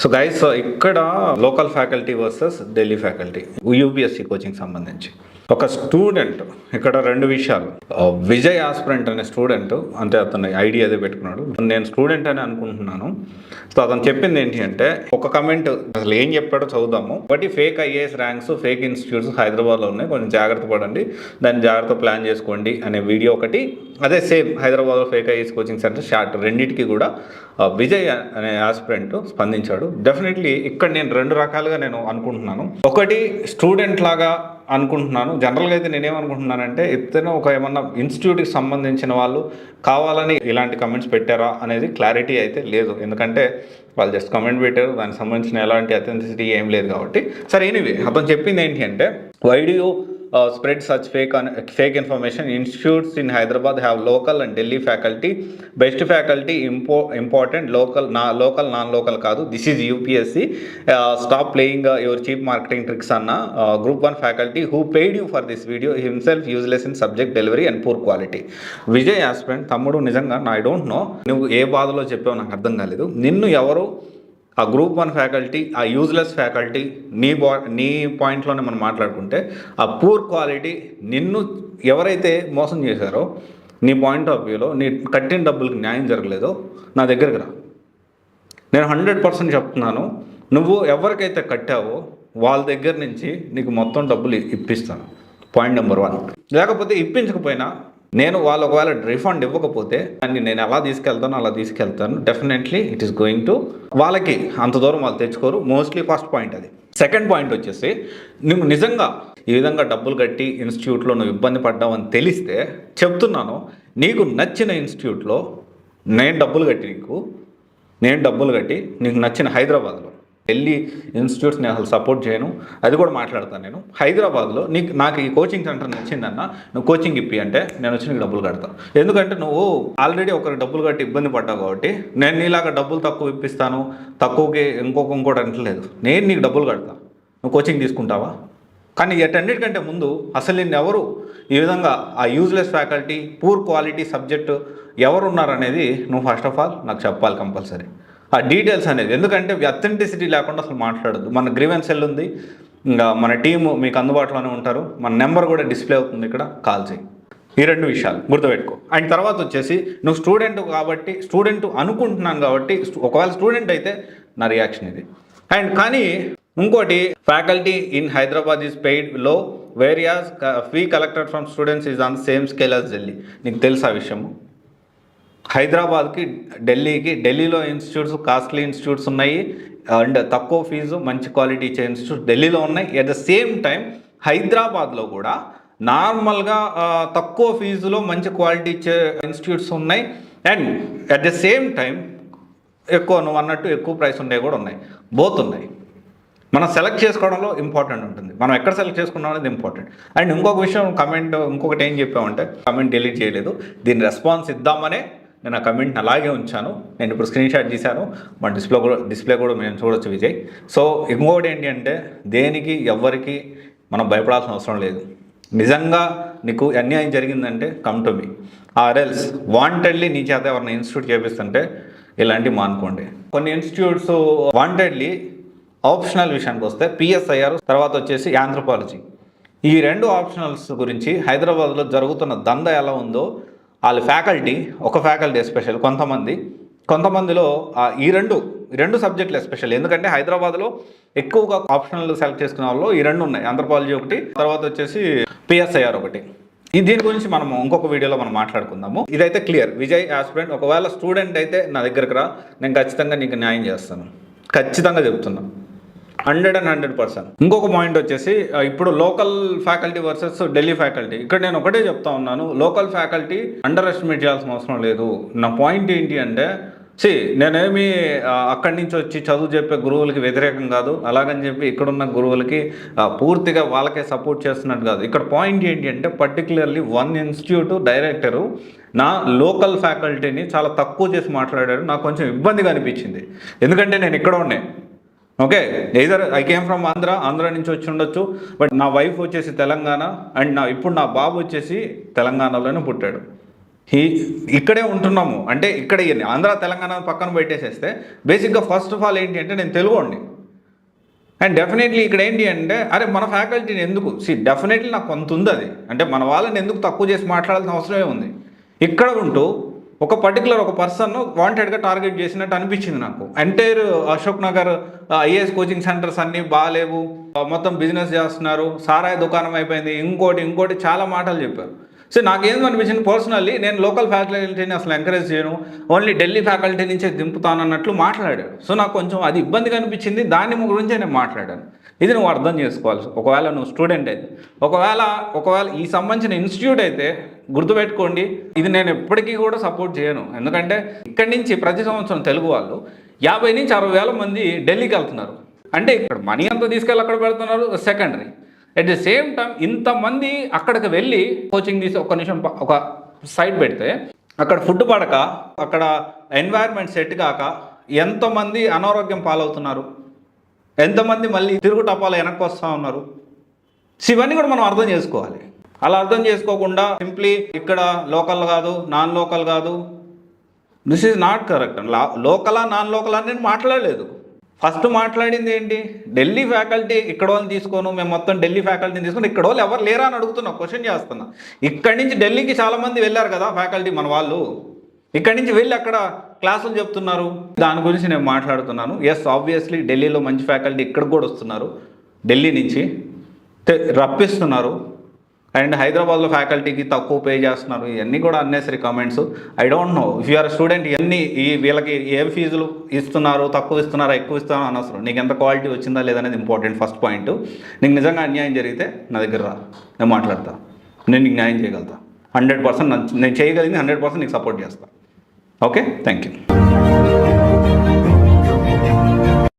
So guys, ఇక్కడ local faculty versus Delhi faculty UPSC coaching సంబంధించి ఒక స్టూడెంట్ ఇక్కడ రెండు విషయాలు. విజయ్ ఆస్పిరెంట్ అనే స్టూడెంట్, అంటే అతను ఐడి అదే పెట్టుకున్నాడు. నేను స్టూడెంట్ అని అనుకుంటున్నాను. సో అతను చెప్పింది ఏంటి అంటే, ఒక కమెంట్ అసలు ఏం చెప్పాడో చదువుదాము. ఒకటి, fake IAS ranks, fake institutes హైదరాబాద్లో ఉన్నాయి, కొంచెం జాగ్రత్త పడండి, దాన్ని జాగ్రత్త ప్లాన్ చేసుకోండి అనే వీడియో ఒకటి. అదే సేమ్ హైదరాబాద్లో fake IAS coaching centre short, రెండింటికి కూడా విజయ్ అనే ఆస్పిరెంట్ స్పందించాడు. డెఫినెట్లీ ఇక్కడ నేను రెండు రకాలుగా నేను అనుకుంటున్నాను. ఒకటి, స్టూడెంట్ లాగా అనుకుంటున్నాను. జనరల్గా అయితే నేనేమనుకుంటున్నానంటే, ఇతను ఒక ఏమన్నా ఇన్స్టిట్యూట్కి సంబంధించిన వాళ్ళు కావాలని ఇలాంటి కమెంట్స్ పెట్టారా అనేది క్లారిటీ అయితే లేదు. ఎందుకంటే వాళ్ళు జస్ట్ కమెంట్ పెట్టారు, దానికి సంబంధించిన ఎలాంటి అథెంటిసిటీ ఏం లేదు కాబట్టి. సరే, ఎనీవే అతను చెప్పింది ఏంటి అంటే, why do you spread such fake information? Institutes in Hyderabad have local and Delhi faculty. Best faculty important, local non-local kaadu. This is UPSC. Stop playing your cheap marketing tricks anna. Group 1 faculty who paid you for this video himself useless in subject delivery and poor quality. Vijay aspirant తమ్ముడు, నిజంగా I don't know నువ్వు ఏ బాధలో చెప్పావు నాకు అర్థం కాలేదు. నిన్ను ఎవరు ఆ గ్రూప్ 1 ఫ్యాకల్టీ, ఆ యూజ్లెస్ ఫ్యాకల్టీ, నీ పాయింట్లోనే మనం మాట్లాడుకుంటే ఆ పూర్ క్వాలిటీ నిన్ను ఎవరైతే మోసం చేశారో, నీ పాయింట్ ఆఫ్ వ్యూలో నీ కట్టిన డబ్బులకు న్యాయం జరగలేదో నా దగ్గరికి రా. నేను 100% చెప్తున్నాను, నువ్వు ఎవరికైతే కట్టావో వాళ్ళ దగ్గర నుంచి నీకు మొత్తం డబ్బులు ఇప్పిస్తాను. Point number 1. లేకపోతే ఇప్పించకపోయినా నేను వాళ్ళు ఒకవేళ రిఫండ్ ఇవ్వకపోతే దాన్ని నేను ఎలా తీసుకెళ్తానో అలా తీసుకెళ్తాను. Definitely it is going to, వాళ్ళకి అంత దూరం వాళ్ళు తెచ్చుకోరు. మోస్ట్లీ ఫస్ట్ పాయింట్ అది. సెకండ్ పాయింట్ వచ్చేసి, నువ్వు నిజంగా ఈ విధంగా డబ్బులు కట్టి ఇన్స్టిట్యూట్లో నువ్వు ఇబ్బంది పడ్డావు అని తెలిస్తే చెప్తున్నాను, నీకు నచ్చిన ఇన్స్టిట్యూట్లో నేను డబ్బులు కట్టి నీకు నచ్చిన హైదరాబాద్లో, ఢిల్లీ ఇన్స్టిట్యూట్స్ నేను అసలు సపోర్ట్ చేయను, అది కూడా మాట్లాడతాను నేను. హైదరాబాద్లో నాకు ఈ కోచింగ్ సెంటర్ నచ్చిందన్నా, నువ్వు కోచింగ్ ఇప్పి అంటే నేను వచ్చి నీకు డబ్బులు కడతాను. ఎందుకంటే నువ్వు ఆల్రెడీ ఒకరికి డబ్బులు కట్టి ఇబ్బంది పడ్డావు కాబట్టి నేను నీలాగా డబ్బులు తక్కువ ఇప్పిస్తాను, తక్కువకి ఇంకోటి అంటలేదు. నేను నీకు డబ్బులు కడతాను, నువ్వు కోచింగ్ తీసుకుంటావా? కానీ ఎటన్నిటికంటే ముందు అసలు నిన్ను ఎవరు ఈ విధంగా ఆ useless faculty, poor quality subject ఎవరున్నారనేది నువ్వు ఫస్ట్ ఆఫ్ ఆల్ నాకు చెప్పాలి కంపల్సరీ, ఆ డీటెయిల్స్ అనేది. ఎందుకంటే అథెంటిసిటీ లేకుండా అసలు మాట్లాడద్దు. మన గ్రీవెన్స్ సెల్ ఉంది, ఇంకా మన టీము మీకు అందుబాటులోనే ఉంటారు, మన నెంబర్ కూడా డిస్ప్లే అవుతుంది, ఇక్కడ కాల్ చేయి. ఈ రెండు విషయాలు గుర్తుపెట్టుకో. అండ్ తర్వాత వచ్చేసి, నువ్వు స్టూడెంట్ కాబట్టి, స్టూడెంట్ అనుకుంటున్నాను కాబట్టి, ఒకవేళ స్టూడెంట్ అయితే నా రియాక్షన్ ఇది. అండ్ కానీ ఇంకోటి, faculty in Hyderabad is paid low, various fee collected from students is on same scale as Delhi. నీకు తెలుసా విషయము? హైదరాబాద్కి ఢిల్లీలో ఇన్స్టిట్యూట్స్, కాస్ట్లీ ఇన్స్టిట్యూట్స్ ఉన్నాయి, అండ్ తక్కువ ఫీజు మంచి క్వాలిటీ ఇచ్చే ఇన్స్టిట్యూట్స్ ఢిల్లీలో ఉన్నాయి. ఎట్ ద సేమ్ టైం హైదరాబాద్లో కూడా నార్మల్గా తక్కువ ఫీజులో మంచి క్వాలిటీ ఇచ్చే ఇన్స్టిట్యూట్స్ ఉన్నాయి. And at the same time నువ్వు అన్నట్టు ఎక్కువ ప్రైస్ ఉండేవి కూడా ఉన్నాయి. బోత్ ఉన్నాయి. మనం సెలెక్ట్ చేసుకోవడంలో ఇంపార్టెంట్ ఉంటుంది, మనం ఎక్కడ సెలెక్ట్ చేసుకున్నాం అనేది ఇంపార్టెంట్. అండ్ ఇంకొక విషయం, ఇంకొకటి ఏం చెప్పామంటే, కమెంట్ డిలీట్ చేయలేదు, దీని రెస్పాన్స్ ఇద్దామనే నేను ఆ కమెంట్ని అలాగే ఉంచాను. నేను ఇప్పుడు స్క్రీన్ షాట్ తీశాను, మన డిస్ప్లే కూడా మేము చూడొచ్చు విజయ్. సో ఇంకొకటి ఏంటి అంటే, దేనికి ఎవరికి మనం భయపడాల్సిన అవసరం లేదు. నిజంగా నీకు అన్యాయం జరిగిందంటే come to me, or else wantedly నీ చేత ఎవరిని ఇన్స్టిట్యూట్ చేపిస్తుంటే ఇలాంటివి మానుకోండి. కొన్ని ఇన్స్టిట్యూట్స్ వాంటెడ్లీ ఆప్షనల్ విషయానికి వస్తే పిఎస్ఐఆర్, తర్వాత వచ్చేసి ఆంథ్రోపాలజీ, ఈ రెండు ఆప్షనల్స్ గురించి హైదరాబాద్లో జరుగుతున్న దంద ఎలా ఉందో, వాళ్ళ ఫ్యాకల్టీ, ఒక ఫ్యాకల్టీ ఎస్పెషల్, కొంతమందిలో ఈ రెండు సబ్జెక్టులు ఎస్పెషల్. ఎందుకంటే హైదరాబాద్లో ఎక్కువగా ఆప్షనల్ సెలెక్ట్ చేసుకునే వాళ్ళు ఈ రెండు ఉన్నాయి, ఆంథ్రోపాలజీ ఒకటి, తర్వాత వచ్చేసి పిఎస్ఐఆర్ ఒకటి. దీని గురించి మనం ఇంకొక వీడియోలో మనం మాట్లాడుకుందాము. ఇదైతే క్లియర్. విజయ్ ఆస్పిరెంట్ ఒకవేళ స్టూడెంట్ అయితే నా దగ్గరకు రా, నేను ఖచ్చితంగా నీకు న్యాయం చేస్తాను, ఖచ్చితంగా చెప్తున్నా, 100%. ఇంకొక పాయింట్ వచ్చేసి, ఇప్పుడు local faculty versus Delhi faculty. ఇక్కడ నేను ఒకటే చెప్తా ఉన్నాను, లోకల్ ఫ్యాకల్టీ అండర్ ఎస్టిమేట్ చేయాల్సిన అవసరం లేదు. నా పాయింట్ ఏంటి అంటే, నేనేమి అక్కడి నుంచి వచ్చి చదువు చెప్పే గురువులకి వ్యతిరేకం కాదు, అలాగని చెప్పి ఇక్కడున్న గురువులకి పూర్తిగా వాళ్ళకే సపోర్ట్ చేస్తున్నట్టు కాదు. ఇక్కడ పాయింట్ ఏంటి అంటే, పర్టికులర్లీ వన్ ఇన్స్టిట్యూట్ డైరెక్టరు నా లోకల్ ఫ్యాకల్టీని చాలా తక్కువ చేసి మాట్లాడారు. నాకు కొంచెం ఇబ్బందిగా అనిపించింది, ఎందుకంటే నేను ఇక్కడ ఉండే, okay, either I came from Andhra నుంచి వచ్చి ఉండొచ్చు, బట్ నా వైఫ్ వచ్చేసి తెలంగాణ, అండ్ ఇప్పుడు నా బాబు వచ్చేసి తెలంగాణలోనే పుట్టాడు. ఇక్కడే ఉంటున్నాము అంటే ఇక్కడ ఆంధ్ర తెలంగాణ పక్కన పెట్టేసేస్తే బేసిక్గా ఫస్ట్ ఆఫ్ ఆల్ ఏంటి అంటే నేను తెలుగుండి. అండ్ డెఫినెట్లీ ఇక్కడ ఏంటి అంటే అరే మన ఫ్యాకల్టీని ఎందుకు డెఫినెట్లీ నాకు కొంత ఉంది అది అంటే మన వాళ్ళని ఎందుకు తక్కువ చేసి మాట్లాడాల్సిన అవసరమే ఉంది. ఇక్కడ ఉంటూ ఒక పర్టికులర్ ఒక పర్సన్ వాంటెడ్గా టార్గెట్ చేసినట్టు అనిపించింది నాకు. Entire Ashok Nagar IAS coaching centres అన్నీ బాగాలేవు, మొత్తం బిజినెస్ చేస్తున్నారు, సారాయి దుకాణం అయిపోయింది, ఇంకోటి చాలా మాటలు చెప్పారు. సో నాకేం అనిపించింది పర్సనల్లీ, నేను లోకల్ ఫ్యాకల్టీని అసలు ఎంకరేజ్ చేయను, ఓన్లీ ఢిల్లీ ఫ్యాకల్టీ నుంచే దింపుతానన్నట్లు మాట్లాడాడు. సో నాకు కొంచెం అది ఇబ్బందిగా అనిపించింది, దాని గురించే నేను మాట్లాడాను. ఇది నువ్వు అర్థం చేసుకోవాలి. ఒకవేళ నువ్వు స్టూడెంట్ అయితే, ఒకవేళ ఈ సంబంధించిన ఇన్స్టిట్యూట్ అయితే గుర్తుపెట్టుకోండి, ఇది నేను ఎప్పటికీ కూడా సపోర్ట్ చేయను. ఎందుకంటే ఇక్కడి నుంచి ప్రతి సంవత్సరం తెలుగు వాళ్ళు 50 నుంచి 60,000 మంది ఢిల్లీకి వెళ్తున్నారు. అంటే ఇక్కడ మనీ అంతా తీసుకెళ్ళి అక్కడ పెడుతున్నారు, secondary. At the same time ఇంతమంది అక్కడికి వెళ్ళి కోచింగ్ తీసి ఒక నిమిషం ఒక సైడ్ పెడితే అక్కడ ఫుడ్ పడక, అక్కడ ఎన్వైర్న్మెంట్ సెట్ కాక ఎంతమంది అనారోగ్యం పాలవుతున్నారు, ఎంతమంది మళ్ళీ తిరుగు టపాలు వెనక్కి వస్తూ ఉన్నారు. ఇవన్నీ కూడా మనం అర్థం చేసుకోవాలి. అలా అర్థం చేసుకోకుండా సింప్లీ ఇక్కడ లోకల్ కాదు, నాన్ లోకల్ కాదు, దిస్ ఈజ్ నాట్ కరెక్ట్. లోకలా నాన్ లోకల్ అని నేను మాట్లాడలేదు. ఫస్ట్ మాట్లాడింది ఏంటి, ఢిల్లీ ఫ్యాకల్టీ ఇక్కడ వాళ్ళని తీసుకోను, మేము మొత్తం ఢిల్లీ ఫ్యాకల్టీని తీసుకుని ఇక్కడ వాళ్ళు ఎవరు లేరా అని అడుగుతున్నా, క్వశ్చన్ చేస్తున్నా. ఇక్కడి నుంచి ఢిల్లీకి చాలామంది వెళ్ళారు కదా ఫ్యాకల్టీ మన వాళ్ళు, ఇక్కడి నుంచి వెళ్ళి అక్కడ క్లాసులు చెప్తున్నారు. దాని గురించి నేను మాట్లాడుతున్నాను. ఎస్, ఆబ్వియస్లీ ఢిల్లీలో మంచి ఫ్యాకల్టీ ఇక్కడికి కూడా వస్తున్నారు, ఢిల్లీ నుంచి రప్పిస్తున్నారు. అండ్ హైదరాబాద్లో ఫ్యాకల్టీకి తక్కువ పే చేస్తున్నారు. ఇవన్నీ కూడా unnecessary comments. I don't know if you're student, ఇవన్నీ వీళ్ళకి ఏ ఫీజులు ఇస్తున్నారు, తక్కువ ఇస్తున్నారా, ఎక్కువ ఇస్తున్నారా అనవసరం. నీకు ఎంత క్వాలిటీ వచ్చిందా లేదనేది ఇంపార్టెంట్. ఫస్ట్ పాయింట్, నీకు నిజంగా అన్యాయం జరిగితే నా దగ్గర రా, నేను మాట్లాడతా, నేను నీకు న్యాయం చేయగలుగుతా. 100% నేను చేయగలిగింది 100% నీకు సపోర్ట్ చేస్తాను. Okay, thank you.